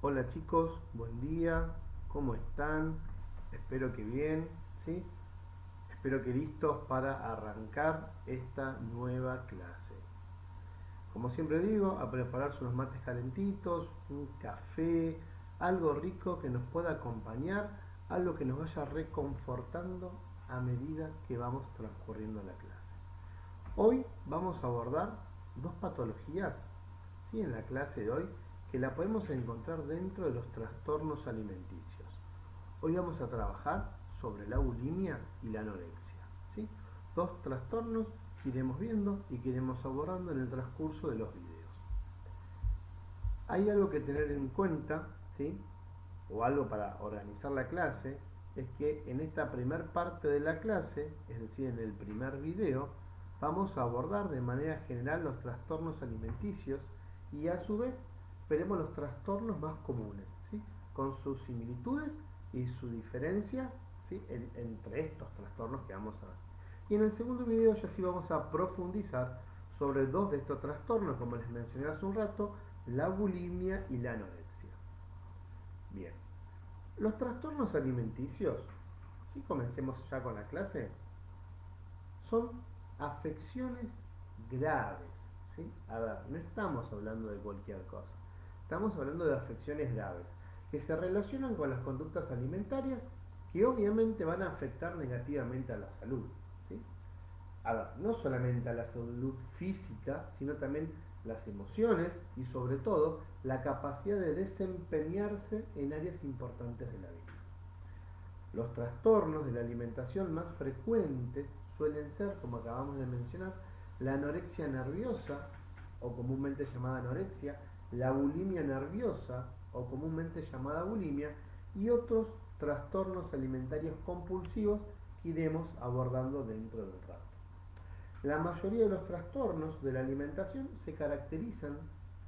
Hola chicos, buen día, ¿cómo están? Espero que bien, ¿sí? Espero que listos para arrancar esta nueva clase. Como siempre digo, a prepararse unos mates calentitos, un café, algo rico que nos pueda acompañar, algo que nos vaya reconfortando a medida que vamos transcurriendo la clase. Hoy vamos a abordar dos patologías, ¿sí? En la clase de hoy, que la podemos encontrar dentro de los trastornos alimenticios. Hoy vamos a trabajar sobre la bulimia y la anorexia, ¿sí? Dos trastornos que iremos viendo y que iremos abordando en el transcurso de los videos. Hay algo que tener en cuenta, ¿sí? O algo para organizar la clase, es que en esta primer parte de la clase, es decir, en el primer video, vamos a abordar de manera general los trastornos alimenticios y a su vez veremos los trastornos más comunes, ¿sí? Con sus similitudes y su diferencia, ¿sí? Entre estos trastornos que vamos a ver. Y en el segundo video ya sí vamos a profundizar sobre dos de estos trastornos, como les mencioné hace un rato, la bulimia y la anorexia. Bien, los trastornos alimenticios, si comencemos ya con la clase, son afecciones graves, ¿sí? A ver, no estamos hablando de cualquier cosa, estamos hablando de afecciones graves que se relacionan con las conductas alimentarias que obviamente van a afectar negativamente a la salud, ¿sí? A ver, no solamente a la salud física, sino también las emociones y sobre todo la capacidad de desempeñarse en áreas importantes de la vida. Los trastornos de la alimentación más frecuentes suelen ser, como acabamos de mencionar, la anorexia nerviosa, o comúnmente llamada anorexia, la bulimia nerviosa, o comúnmente llamada bulimia, y otros trastornos alimentarios compulsivos que iremos abordando dentro del rato. La mayoría de los trastornos de la alimentación se caracterizan,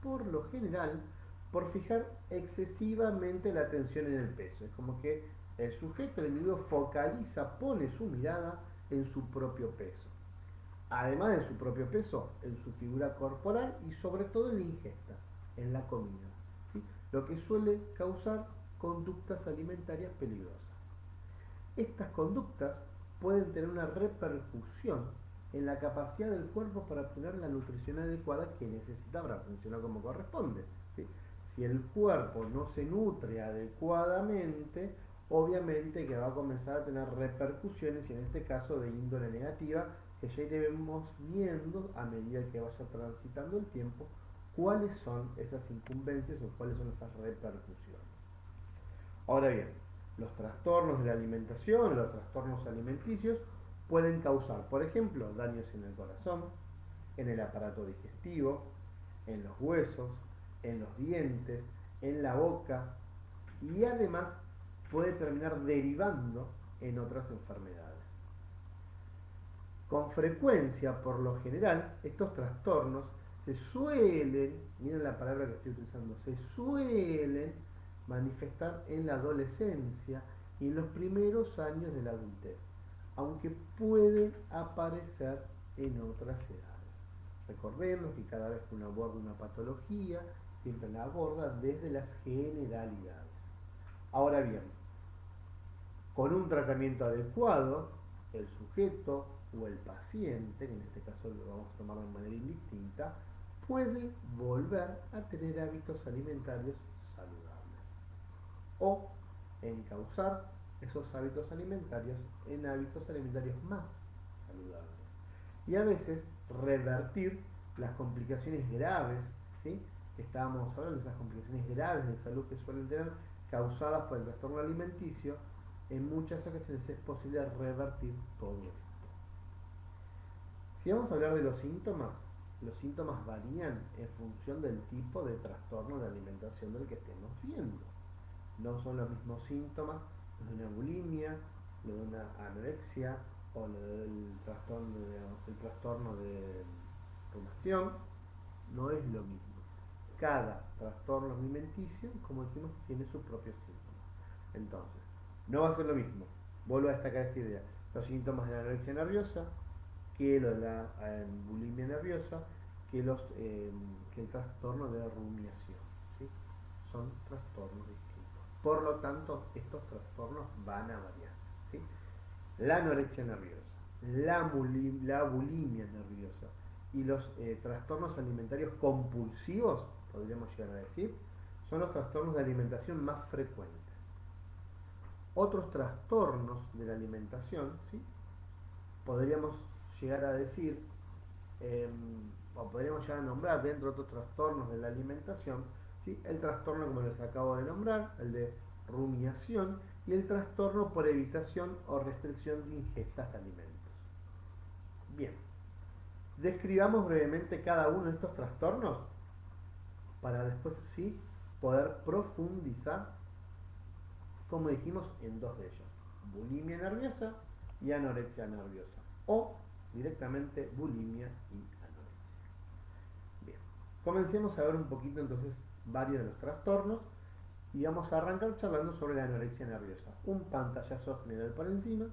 por lo general, por fijar excesivamente la atención en el peso. Es como que el sujeto, el individuo, focaliza, pone su mirada en su propio peso. Además de su propio peso, en su figura corporal y sobre todo en la ingesta, en la comida, ¿sí? Lo que suele causar conductas alimentarias peligrosas. Estas conductas pueden tener una repercusión en la capacidad del cuerpo para obtener la nutrición adecuada que necesita para funcionar como corresponde, ¿sí? Si el cuerpo no se nutre adecuadamente, obviamente que va a comenzar a tener repercusiones, y en este caso de índole negativa, que ya iremos viendo a medida que vaya transitando el tiempo cuáles son esas incumbencias o cuáles son esas repercusiones. Ahora bien, los trastornos de la alimentación, los trastornos alimenticios, pueden causar, por ejemplo, daños en el corazón, en el aparato digestivo, en los huesos, en los dientes, en la boca, y además puede terminar derivando en otras enfermedades. Con frecuencia, por lo general, estos trastornos se suelen, miren la palabra que estoy utilizando, se suelen manifestar en la adolescencia y en los primeros años de la adultez, aunque pueden aparecer en otras edades. Recordemos que cada vez que uno aborda una patología, siempre la aborda desde las generalidades. Ahora bien, con un tratamiento adecuado, el sujeto o el paciente, que en este caso lo vamos a tomar de manera indistinta, puede volver a tener hábitos alimentarios saludables o encauzar esos hábitos alimentarios en hábitos alimentarios más saludables y a veces revertir las complicaciones graves, ¿sí? Que estábamos hablando de esas complicaciones graves de salud que suelen tener causadas por el trastorno alimenticio. En muchas ocasiones es posible revertir todo esto. Si vamos a hablar de los síntomas varían en función del tipo de trastorno de alimentación del que estemos viendo. No son los mismos síntomas de una bulimia, de una anorexia o del trastorno de rumiación. No es lo mismo. Cada trastorno alimenticio, como dijimos, tiene sus propios síntomas. Entonces, no va a ser lo mismo. Vuelvo a destacar esta idea. Los síntomas de la anorexia nerviosa, que lo de la bulimia nerviosa, que el trastorno de rumiación, ¿sí? son trastornos distintos. Por lo tanto, estos trastornos van a variar, ¿sí? La anorexia nerviosa, la bulimia nerviosa y los trastornos alimentarios compulsivos, podríamos llegar a decir, son los trastornos de alimentación más frecuentes. Otros trastornos de la alimentación, ¿sí? Podríamos llegar a decir, o podríamos llegar a nombrar dentro de otros trastornos de la alimentación, ¿sí? El trastorno, como les acabo de nombrar, el de rumiación, y el trastorno por evitación o restricción de ingestas de alimentos. Bien, describamos brevemente cada uno de estos trastornos para después sí poder profundizar, como dijimos, en dos de ellos: bulimia nerviosa y anorexia nerviosa, o directamente bulimia y anorexia. Bien, comencemos a ver un poquito entonces varios de los trastornos y vamos a arrancar charlando sobre la anorexia nerviosa. Un pantallazo general por encima,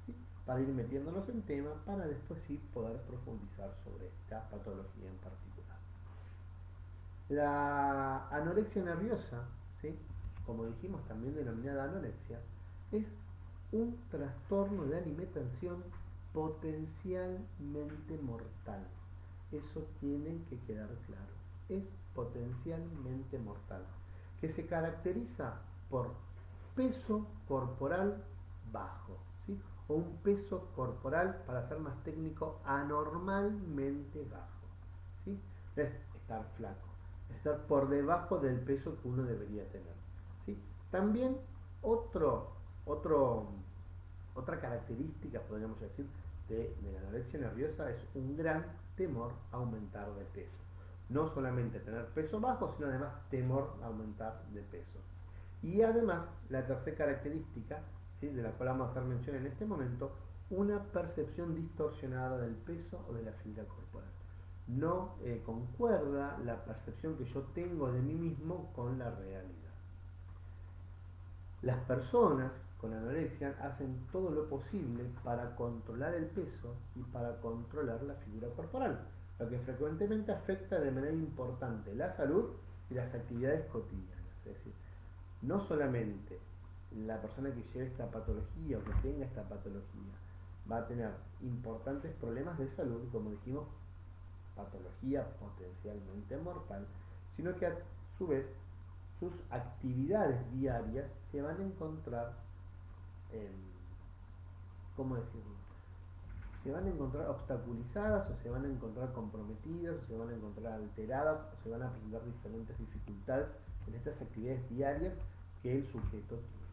¿sí? Para ir metiéndonos en tema, para después sí poder profundizar sobre esta patología en particular. La anorexia nerviosa, ¿sí? Como dijimos, también denominada anorexia, es un trastorno de alimentación potencialmente mortal. Eso tiene que quedar claro. Es potencialmente mortal, que se caracteriza por peso corporal bajo, ¿sí? O un peso corporal, para ser más técnico, anormalmente bajo, ¿sí? Es estar flaco, estar por debajo del peso que uno debería tener, ¿sí? También otra característica, podríamos decir, de la anorexia nerviosa es un gran temor a aumentar de peso. No solamente tener peso bajo, sino además temor a aumentar de peso. Y además, la tercera característica, ¿sí?, de la cual vamos a hacer mención en este momento, una percepción distorsionada del peso o de la figura corporal. No concuerda la percepción que yo tengo de mí mismo con la realidad. Las personas con anorexia hacen todo lo posible para controlar el peso y para controlar la figura corporal, lo que frecuentemente afecta de manera importante la salud y las actividades cotidianas. Es decir, no solamente la persona que lleve esta patología o que tenga esta patología va a tener importantes problemas de salud, como dijimos, patología potencialmente mortal, sino que a su vez sus actividades diarias se van a encontrar, ¿cómo decirlo? Se van a encontrar obstaculizadas, o se van a encontrar comprometidas, o se van a encontrar alteradas, o se van a presentar diferentes dificultades en estas actividades diarias que el sujeto tiene.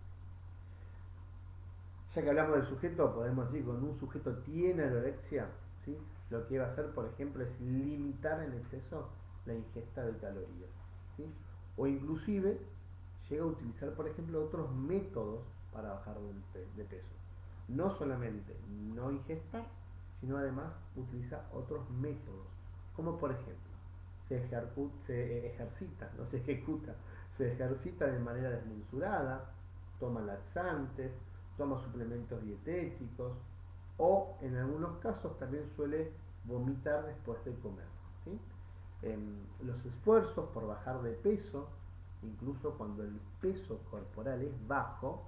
Ya que hablamos del sujeto, podemos decir que cuando un sujeto tiene anorexia, ¿sí?, lo que va a hacer, por ejemplo, es limitar en exceso la ingesta de calorías, ¿sí? O inclusive llega a utilizar, por ejemplo, otros métodos para bajar de peso. No solamente no ingestar, sino además utiliza otros métodos, como por ejemplo, se ejercita de manera desmensurada, toma laxantes, toma suplementos dietéticos, o en algunos casos también suele vomitar después de comer, ¿sí? Los esfuerzos por bajar de peso, incluso cuando el peso corporal es bajo,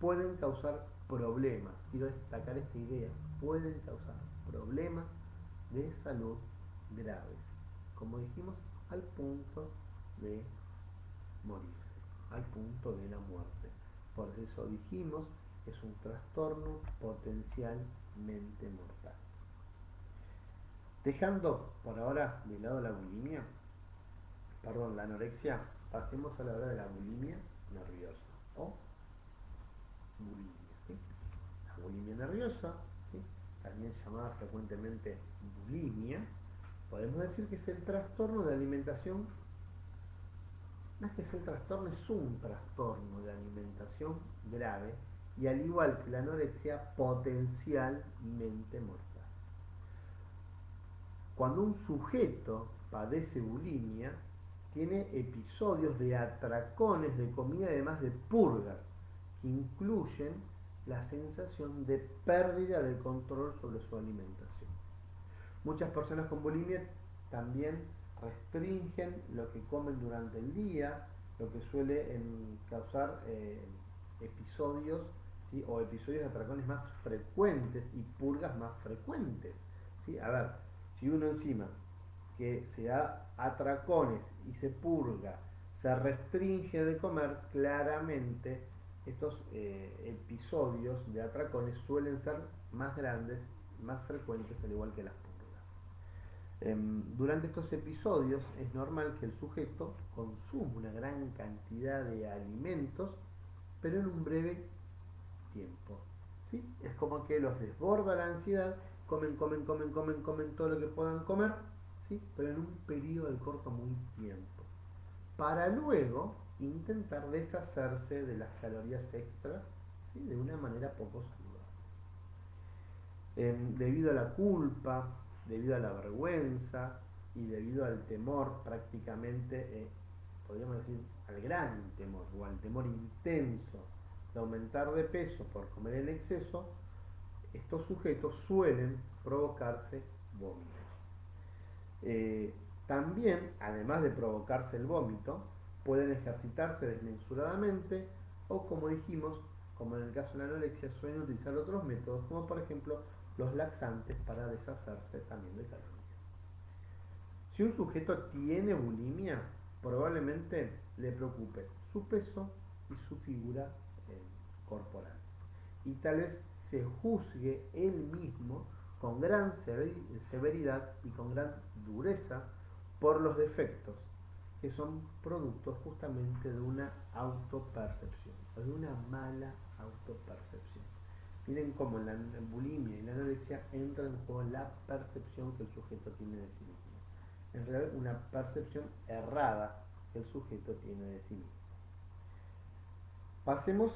pueden causar problemas. Quiero destacar esta idea: pueden causar problemas de salud graves, como dijimos, al punto de morirse, al punto de la muerte. Por eso dijimos que es un trastorno potencialmente mortal. Dejando por ahora de lado la anorexia, pasemos a la hora de la bulimia nerviosa o bulimia, ¿sí? La bulimia nerviosa, ¿sí?, también llamada frecuentemente bulimia, podemos decir que es el trastorno de alimentación. Más que ser trastorno, es un trastorno de alimentación grave, y al igual que la anorexia, potencialmente mortal. Cuando un sujeto padece bulimia, tiene episodios de atracones de comida, además de purgas, que incluyen la sensación de pérdida de control sobre su alimentación. Muchas personas con bulimia también restringen lo que comen durante el día, lo que suele causar episodios, ¿sí? O episodios de atracones más frecuentes y purgas más frecuentes, ¿sí? A ver, si uno encima que se da atracones y se purga, se restringe de comer, claramente estos episodios de atracones suelen ser más grandes, más frecuentes, al igual que las purgas. Durante estos episodios es normal que el sujeto consuma una gran cantidad de alimentos, pero en un breve tiempo. ¿Sí? Es como que los desborda la ansiedad, comen todo lo que puedan comer, ¿sí? Pero en un periodo de corto muy tiempo, para luego intentar deshacerse de las calorías extras, ¿sí? De una manera poco saludable. Debido a la culpa, debido a la vergüenza y debido al temor, prácticamente, podríamos decir, al gran temor o al temor intenso de aumentar de peso por comer en exceso, estos sujetos suelen provocarse vómitos. También, además de provocarse el vómito, pueden ejercitarse desmesuradamente o, como dijimos, como en el caso de la anorexia, suelen utilizar otros métodos, como por ejemplo los laxantes para deshacerse también de calorías. Si un sujeto tiene bulimia, probablemente le preocupe su peso y su figura corporal. Y tal vez se juzgue él mismo con gran severidad y con gran dureza por los defectos que son productos justamente de una autopercepción, o de una mala autopercepción. Miren cómo en la bulimia y la anorexia entra en juego la percepción que el sujeto tiene de sí mismo. En realidad, una percepción errada que el sujeto tiene de sí mismo. Pasemos,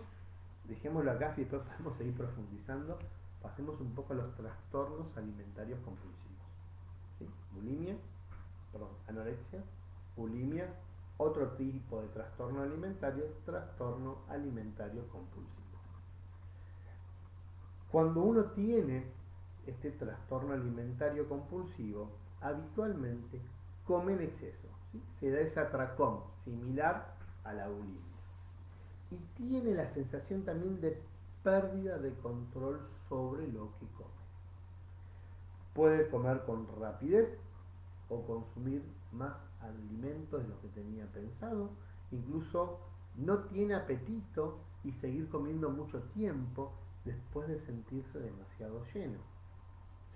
dejémoslo acá, si después podemos seguir profundizando, pasemos un poco a los trastornos alimentarios compulsivos. ¿Sí? Anorexia, bulimia, otro tipo de trastorno alimentario compulsivo. Cuando uno tiene este trastorno alimentario compulsivo, habitualmente come en exceso, ¿sí? Se da ese atracón similar a la bulimia. Y tiene la sensación también de pérdida de control sobre lo que come. Puede comer con rapidez o consumir más alimentos de lo que tenía pensado, incluso no tiene apetito y seguir comiendo mucho tiempo después de sentirse demasiado lleno.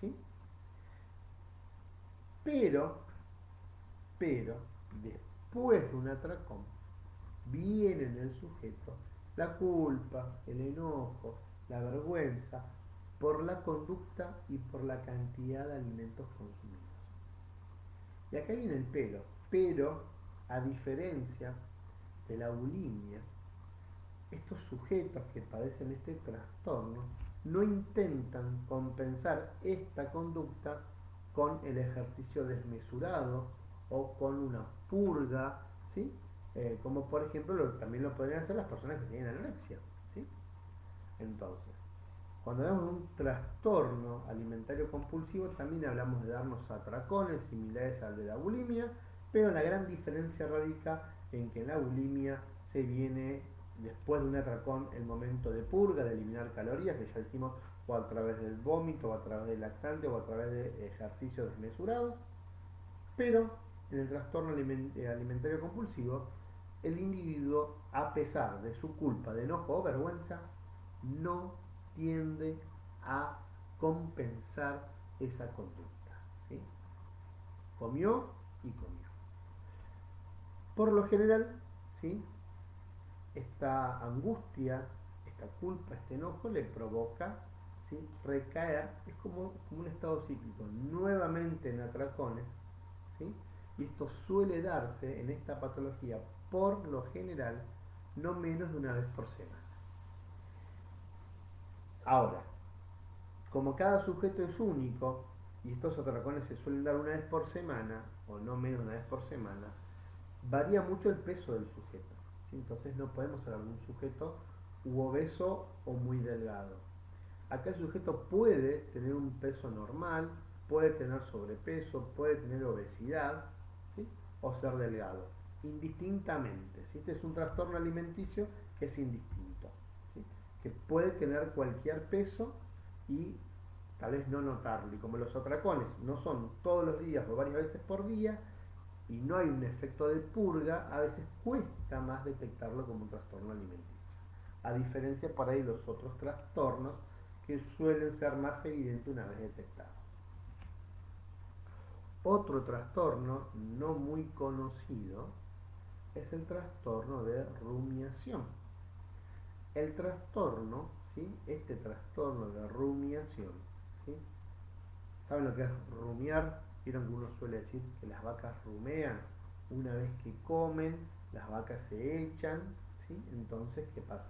¿Sí? Pero, después de un atracón, viene en el sujeto la culpa, el enojo, la vergüenza por la conducta y por la cantidad de alimentos consumidos. Y acá viene el pero a diferencia de la bulimia, estos sujetos que padecen este trastorno no intentan compensar esta conducta con el ejercicio desmesurado o con una purga, ¿sí? Como por ejemplo también lo podrían hacer las personas que tienen anorexia, ¿sí? Entonces, cuando hablamos de un trastorno alimentario compulsivo, también hablamos de darnos atracones similares al de la bulimia, pero la gran diferencia radica en que en la bulimia se viene después de un atracón el momento de purga, de eliminar calorías, que ya dijimos, o a través del vómito, o a través del laxante, o a través de ejercicios desmesurados. Pero en el trastorno alimentario compulsivo, el individuo, a pesar de su culpa, de enojo o vergüenza, no tiende a compensar esa conducta, ¿sí? Comió y comió. Por lo general, ¿sí? Esta angustia, esta culpa, este enojo le provoca, ¿sí? Recaer, es como un estado cíclico, nuevamente en atracones, ¿sí? Y esto suele darse en esta patología por lo general no menos de una vez por semana. Ahora, como cada sujeto es único y estos atracones se suelen dar una vez por semana o no menos de una vez por semana, varía mucho el peso del sujeto, ¿sí? Entonces no podemos hablar de un sujeto obeso o muy delgado. Acá el sujeto puede tener un peso normal, puede tener sobrepeso, puede tener obesidad, ¿sí? O ser delgado. indistintamente. ¿Sí? Este es un trastorno alimenticio que es indistinto, ¿sí? Que puede tener cualquier peso y tal vez no notarlo. Y como los atracones no son todos los días o varias veces por día y no hay un efecto de purga, a veces cuesta más detectarlo como un trastorno alimenticio. A diferencia por ahí de los otros trastornos que suelen ser más evidentes una vez detectados. Otro trastorno no muy conocido es el trastorno de rumiación. El trastorno, ¿sí? Este trastorno de rumiación, ¿sí? ¿Saben lo que es rumiar? Vieron que uno suele decir que las vacas rumean. Una vez que comen, las vacas se echan, ¿sí? Entonces, ¿qué pasa?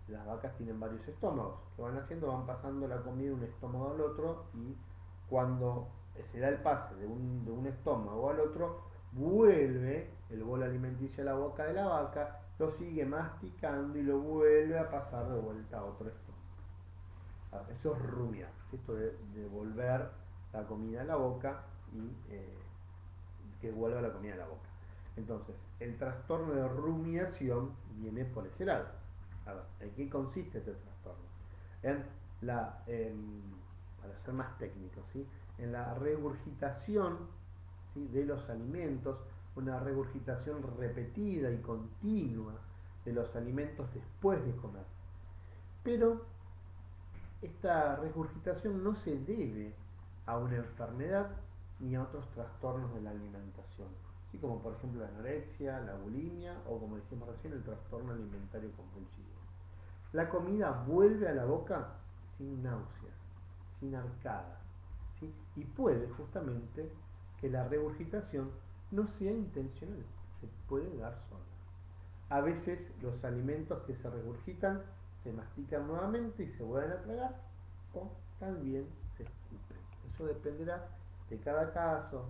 Las vacas tienen varios estómagos. ¿Qué van haciendo? Van pasando la comida de un estómago al otro y cuando se da el pase de un estómago al otro, vuelve el bolo alimenticio a la boca de la vaca, lo sigue masticando y lo vuelve a pasar de vuelta a otro estómago. Eso es rumiar, ¿sí? Esto de volver la comida a la boca y que vuelva la comida a la boca. Entonces, el trastorno de rumiación viene por ese lado. A ver, ¿en qué consiste este trastorno? En para ser más técnico, ¿sí? En la regurgitación, ¿sí? De los alimentos, una regurgitación repetida y continua de los alimentos después de comer. Pero esta regurgitación no se debe a una enfermedad ni a otros trastornos de la alimentación, así como por ejemplo la anorexia, la bulimia o como dijimos recién el trastorno alimentario compulsivo. La comida vuelve a la boca sin náuseas, sin arcadas, ¿sí? Y puede justamente que la regurgitación no sea intencional, se puede dar sola. A veces los alimentos que se regurgitan se mastican nuevamente y se vuelven a tragar o también se escupen. Eso dependerá de cada caso,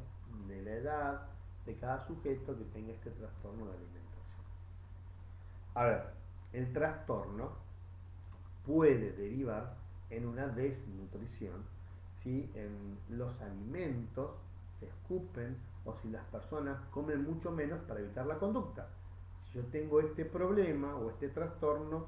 de la edad, de cada sujeto que tenga este trastorno de alimentación. A ver, el trastorno puede derivar en una desnutrición si en los alimentos se escupen o si las personas comen mucho menos para evitar la conducta. Si yo tengo este problema o este trastorno,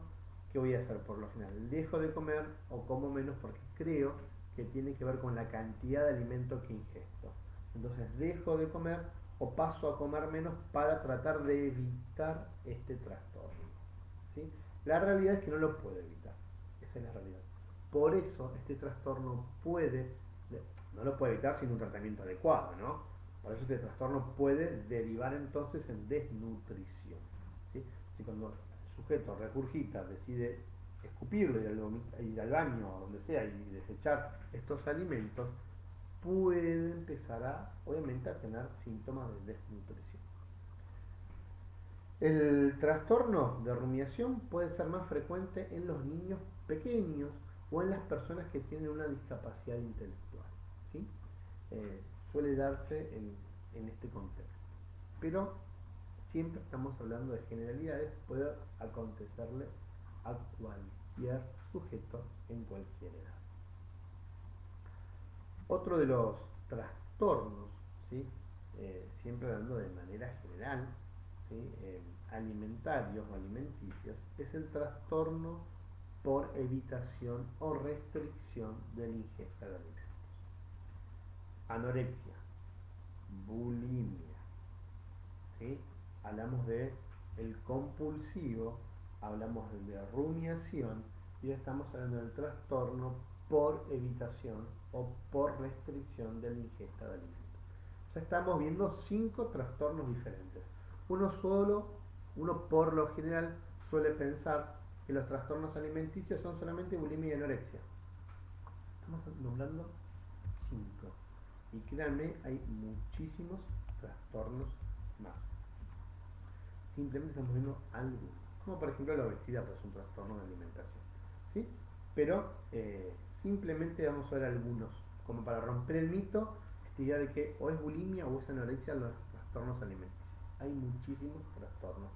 ¿qué voy a hacer? Por lo general, dejo de comer o como menos porque creo que tiene que ver con la cantidad de alimento que ingesto. Entonces dejo de comer o paso a comer menos para tratar de evitar este trastorno, ¿sí? La realidad es que no lo puedo evitar, esa es la realidad. Por eso este trastorno no lo puede evitar sin un tratamiento adecuado, ¿no? Por eso este trastorno puede derivar entonces en desnutrición, ¿sí? Si cuando el sujeto regurgita, decide escupirlo, ir al baño o donde sea y desechar estos alimentos, puede empezar obviamente a tener síntomas de desnutrición. El trastorno de rumiación puede ser más frecuente en los niños pequeños o en las personas que tienen una discapacidad intelectual, ¿sí? Suele darse en este contexto. Pero siempre estamos hablando de generalidades, puede acontecerle a cualquier sujeto en cualquier edad. Otro de los trastornos, ¿sí? Siempre hablando de manera general, ¿sí? Alimentarios o alimenticios, es el trastorno por evitación o restricción de la ingesta de alimentos. Anorexia, bulimia, ¿sí? Hablamos de el compulsivo, hablamos de rumiación y ya estamos hablando del trastorno por evitación o por restricción de la ingesta de alimentos. O sea, estamos viendo 5 trastornos diferentes. Uno por lo general suele pensar que los trastornos alimenticios son solamente bulimia y anorexia. Estamos nombrando 5. Y créanme, hay muchísimos trastornos más. Simplemente estamos viendo algunos. Como por ejemplo la obesidad, pues es un trastorno de alimentación, ¿sí? Pero simplemente vamos a ver algunos, como para romper el mito, esta idea de que o es bulimia o es anorexia los trastornos alimenticios. Hay muchísimos trastornos.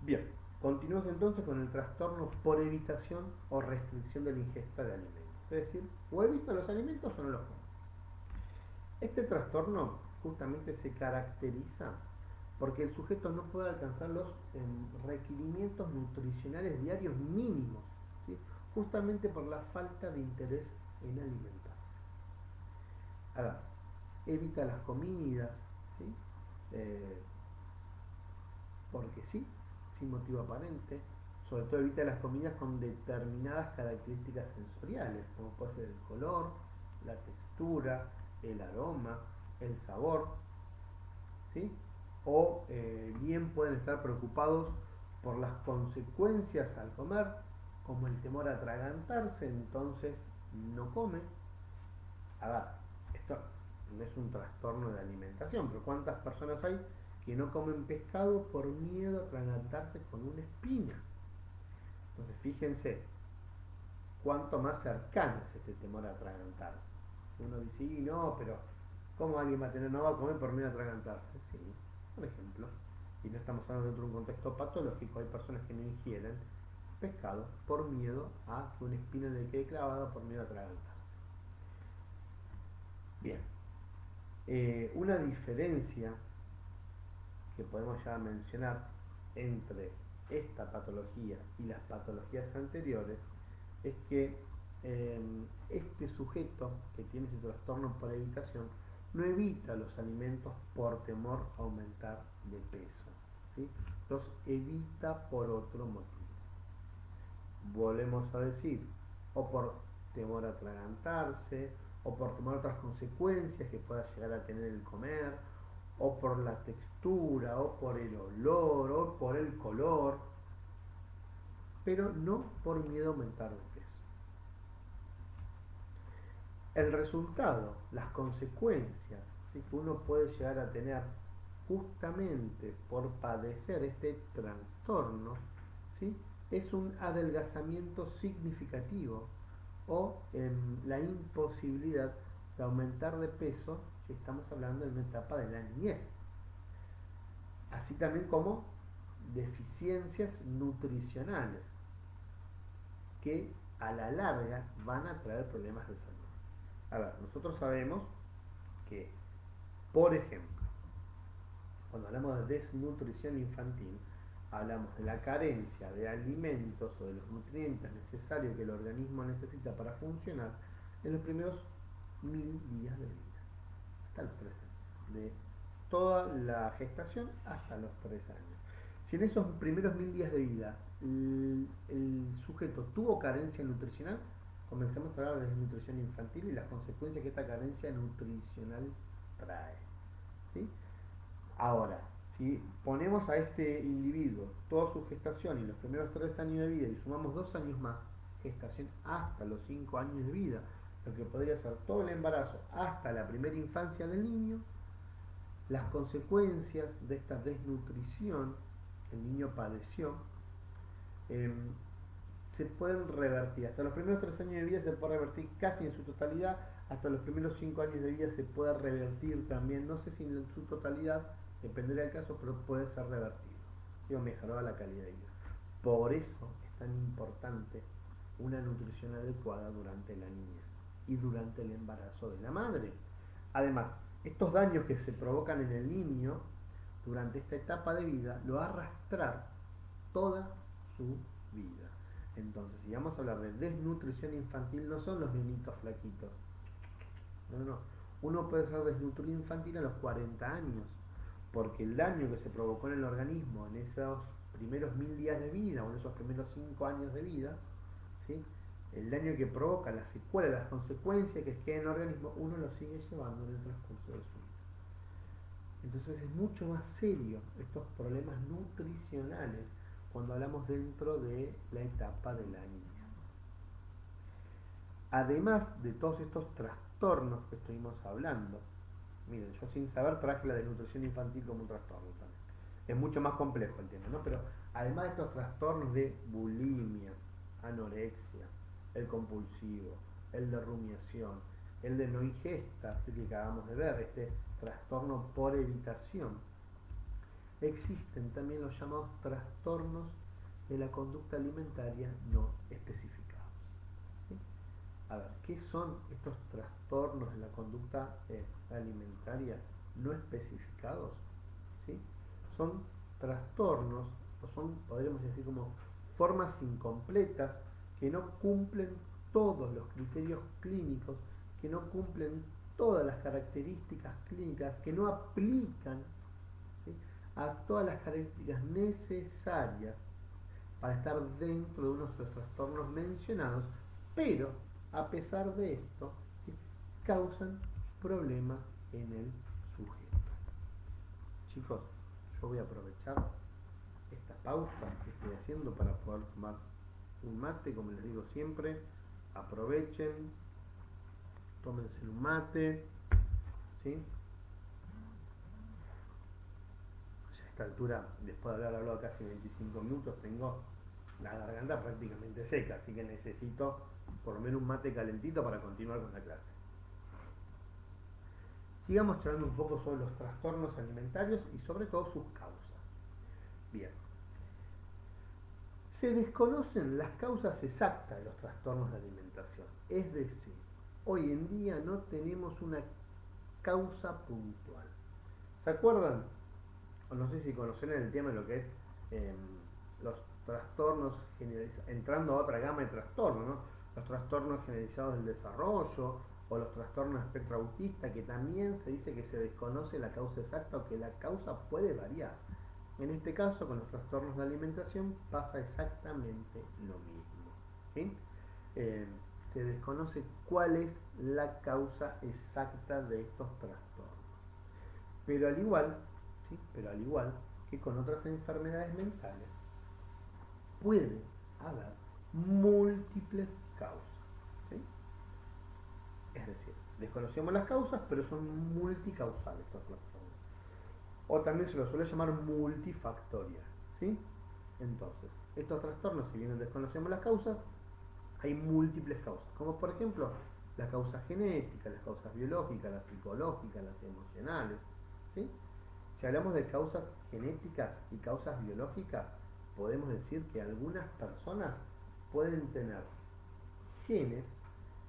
Bien, continuamos entonces con el trastorno por evitación o restricción de la ingesta de alimentos. Es decir, o evito los alimentos o no los como. Este trastorno justamente se caracteriza porque el sujeto no puede alcanzar los requerimientos nutricionales diarios mínimos, ¿sí? Justamente por la falta de interés en alimentarse. Ahora, evita las comidas, ¿sí? Eh, porque sí, sin motivo aparente. Sobre todo evita las comidas con determinadas características sensoriales, como puede ser el color, la textura, el aroma, el sabor, ¿sí? O bien pueden estar preocupados por las consecuencias al comer, como el temor a atragantarse, entonces no come. A ver, esto no es un trastorno de alimentación, pero ¿cuántas personas hay que no comen pescado por miedo a atragantarse con una espina? Entonces fíjense cuánto más cercano es este temor a atragantarse. Uno dice, y no, pero ¿cómo alguien va a tener, no va a comer por miedo a atragantarse? Sí, por ejemplo. Y no estamos hablando dentro de un contexto patológico, hay personas que no ingieren pescado por miedo a que una espina le quede clavada, por miedo a atragantarse. Bien, una diferencia que podemos ya mencionar entre esta patología y las patologías anteriores es que este sujeto que tiene ese trastorno por evitación no evita los alimentos por temor a aumentar de peso, ¿sí? Los evita por otro motivo. Volvemos a decir, o por temor a atragantarse, o por temor a otras consecuencias que pueda llegar a tener el comer, o por la textura, o por el olor, o por el color, pero no por miedo a aumentar de peso. El resultado, las consecuencias, ¿sí?, que uno puede llegar a tener justamente por padecer este trastorno, ¿sí?, es un adelgazamiento significativo o la imposibilidad de aumentar de peso si estamos hablando de una etapa de la niñez. Así también como deficiencias nutricionales que a la larga van a traer problemas de salud. A ver, nosotros sabemos que, por ejemplo, cuando hablamos de desnutrición infantil, hablamos de la carencia de alimentos o de los nutrientes necesarios que el organismo necesita para funcionar en los primeros 1000 días de vida, hasta los 3 años, de toda la gestación hasta los 3 años. Si en esos primeros 1000 días de vida el sujeto tuvo carencia nutricional, comencemos a hablar de desnutrición infantil y las consecuencias que esta carencia nutricional trae, ¿sí? Ahora, si ponemos a este individuo toda su gestación y los primeros 3 años de vida y sumamos 2 años más, gestación hasta los 5 años de vida, lo que podría ser todo el embarazo hasta la primera infancia del niño, las consecuencias de esta desnutrición que el niño padeció se pueden revertir. Hasta los primeros 3 años de vida se puede revertir casi en su totalidad, hasta los primeros 5 años de vida se puede revertir también, no sé si en su totalidad, dependerá del caso, pero puede ser revertido, ¿sí?, o mejorar la calidad de vida. Por eso es tan importante una nutrición adecuada durante la niñez y durante el embarazo de la madre. Además, estos daños que se provocan en el niño durante esta etapa de vida lo va a arrastrar toda su vida. Entonces, si vamos a hablar de desnutrición infantil, no son los niñitos flaquitos. No. Uno puede ser desnutrido infantil a los 40 años, porque el daño que se provocó en el organismo en esos primeros 1000 días de vida o en esos primeros 5 años de vida, ¿sí?, el daño que provoca, las secuelas, las consecuencias que quedan en el organismo, uno lo sigue llevando en el transcurso de su vida. Entonces es mucho más serio estos problemas nutricionales cuando hablamos dentro de la etapa de la niña. Además de todos estos trastornos que estuvimos hablando, miren, yo sin saber traje la desnutrición infantil como un trastorno también. Es mucho más complejo el tema, ¿no? Pero además de estos trastornos de bulimia, anorexia, el compulsivo, el de rumiación, el de no ingesta, así que acabamos de ver, este trastorno por evitación, existen también los llamados trastornos de la conducta alimentaria no especificados, ¿sí? A ver, ¿qué son estos trastornos de la conducta alimentaria no especificados? ¿Sí? son trastornos, o son, podríamos decir, como formas incompletas que no cumplen todos los criterios clínicos, que no cumplen todas las características clínicas, que no aplican, ¿sí?, a todas las características necesarias para estar dentro de unos de los trastornos mencionados, pero a pesar de esto, ¿sí?, causan problemas en el sujeto. Chicos, yo voy a aprovechar esta pausa que estoy haciendo para poder tomar un mate, como les digo siempre. Aprovechen, tómense un mate, ¿sí? A esta altura, después de haber hablado casi 25 minutos, tengo la garganta prácticamente seca, así que necesito por lo menos un mate calentito para continuar con la clase. Sigamos charlando un poco sobre los trastornos alimentarios y sobre todo sus causas. Bien. Se desconocen las causas exactas de los trastornos de alimentación. Es decir, hoy en día no tenemos una causa puntual. ¿Se acuerdan? O no sé si conocen el tema de lo que es los trastornos generalizados, entrando a otra gama de trastornos, ¿no? Los trastornos generalizados del desarrollo o los trastornos de espectro autista, que también se dice que se desconoce la causa exacta o que la causa puede variar. En este caso, con los trastornos de alimentación pasa exactamente lo mismo, ¿sí? Se desconoce cuál es la causa exacta de estos trastornos. Pero al igual, ¿sí?, pero al igual que con otras enfermedades mentales, puede haber múltiples causas, ¿sí? Es decir, desconocemos las causas, pero son multicausales estos trastornos. O también se lo suele llamar multifactorial, ¿sí? Entonces, estos trastornos, si bien desconocemos las causas, hay múltiples causas, como por ejemplo las causas genéticas, las causas biológicas, las psicológicas, las emocionales, ¿sí? Si hablamos de causas genéticas y causas biológicas, podemos decir que algunas personas pueden tener genes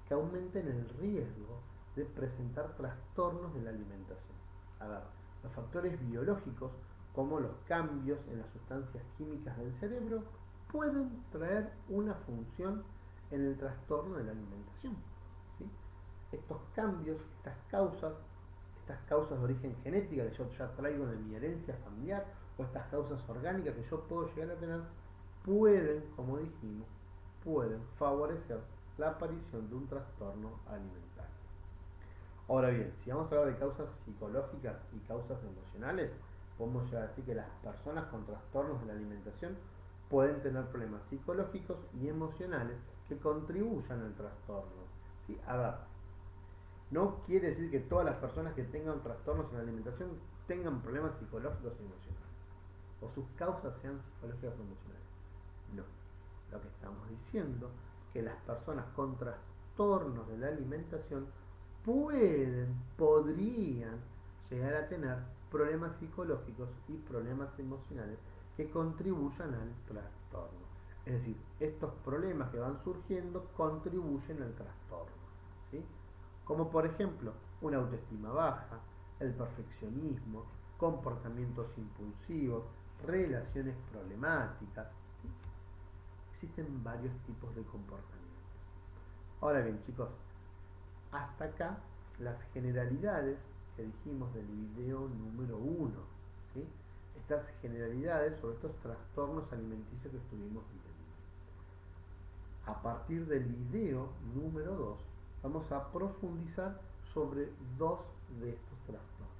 que aumenten el riesgo de presentar trastornos de la alimentación. A ver, los factores biológicos, como los cambios en las sustancias químicas del cerebro, pueden traer una función en el trastorno de la alimentación, ¿sí? Estos cambios, estas causas de origen genética que yo ya traigo de mi herencia familiar, o estas causas orgánicas que yo puedo llegar a tener, pueden, como dijimos, pueden favorecer la aparición de un trastorno alimentario. Ahora bien, si vamos a hablar de causas psicológicas y causas emocionales, podemos llegar a decir que las personas con trastornos de la alimentación pueden tener problemas psicológicos y emocionales que contribuyan al trastorno, ¿sí? A ver, no quiere decir que todas las personas que tengan trastornos en la alimentación tengan problemas psicológicos y emocionales, o sus causas sean psicológicas o emocionales. No, lo que estamos diciendo es que las personas con trastornos de la alimentación podrían llegar a tener problemas psicológicos y problemas emocionales que contribuyan al trastorno. Es decir, estos problemas que van surgiendo contribuyen al trastorno, ¿sí? Como por ejemplo, una autoestima baja, el perfeccionismo, comportamientos impulsivos, relaciones problemáticas, ¿sí? Existen varios tipos de comportamientos. Ahora bien, chicos, hasta acá las generalidades que dijimos del video número 1, ¿sí? Estas generalidades sobre estos trastornos alimenticios que estuvimos viendo. A partir del video número 2 vamos a profundizar sobre dos de estos trastornos: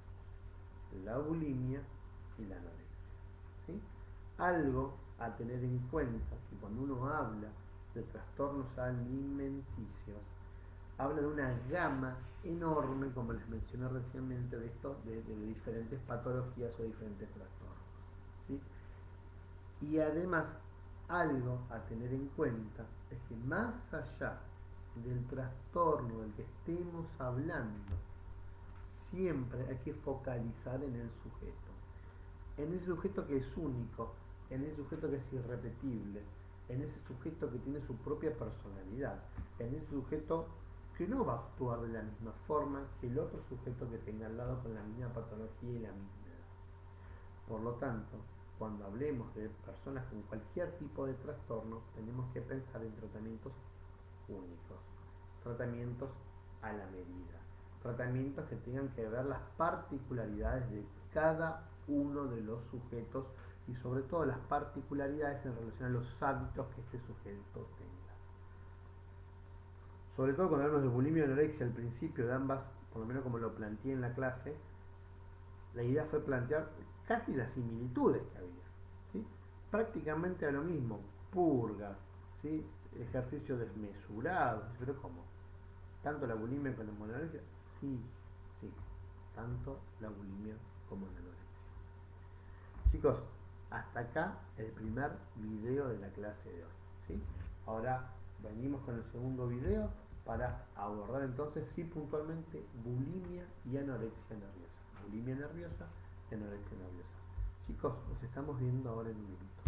la bulimia y la anorexia, ¿sí? Algo a tener en cuenta que cuando uno habla de trastornos alimenticios, habla de una gama enorme, como les mencioné recientemente, de diferentes patologías o diferentes trastornos, ¿sí? Y además, algo a tener en cuenta es que más allá del trastorno del que estemos hablando, siempre hay que focalizar en el sujeto que es único, en ese sujeto que es irrepetible, en ese sujeto que tiene su propia personalidad, en ese sujeto que no va a actuar de la misma forma que el otro sujeto que tenga al lado con la misma patología y la misma edad. Por lo tanto, cuando hablemos de personas con cualquier tipo de trastorno, tenemos que pensar en tratamientos únicos, tratamientos a la medida, tratamientos que tengan que ver las particularidades de cada uno de los sujetos y sobre todo las particularidades en relación a los hábitos que este sujeto tenga. Sobre todo cuando hablamos de bulimia y anorexia al principio de ambas, por lo menos como lo planteé en la clase, la idea fue plantear casi las similitudes que había, ¿sí? Prácticamente a lo mismo, purgas, ¿sí? Ejercicios desmesurados, pero ¿cómo? ¿Tanto la bulimia como la anorexia? Sí, sí, tanto la bulimia como la anorexia. Chicos, hasta acá el primer video de la clase de hoy, ¿sí? Ahora venimos con el segundo video para abordar entonces, sí, puntualmente bulimia y anorexia nerviosa. Bulimia nerviosa y anorexia nerviosa. Chicos, nos estamos viendo ahora en un minuto.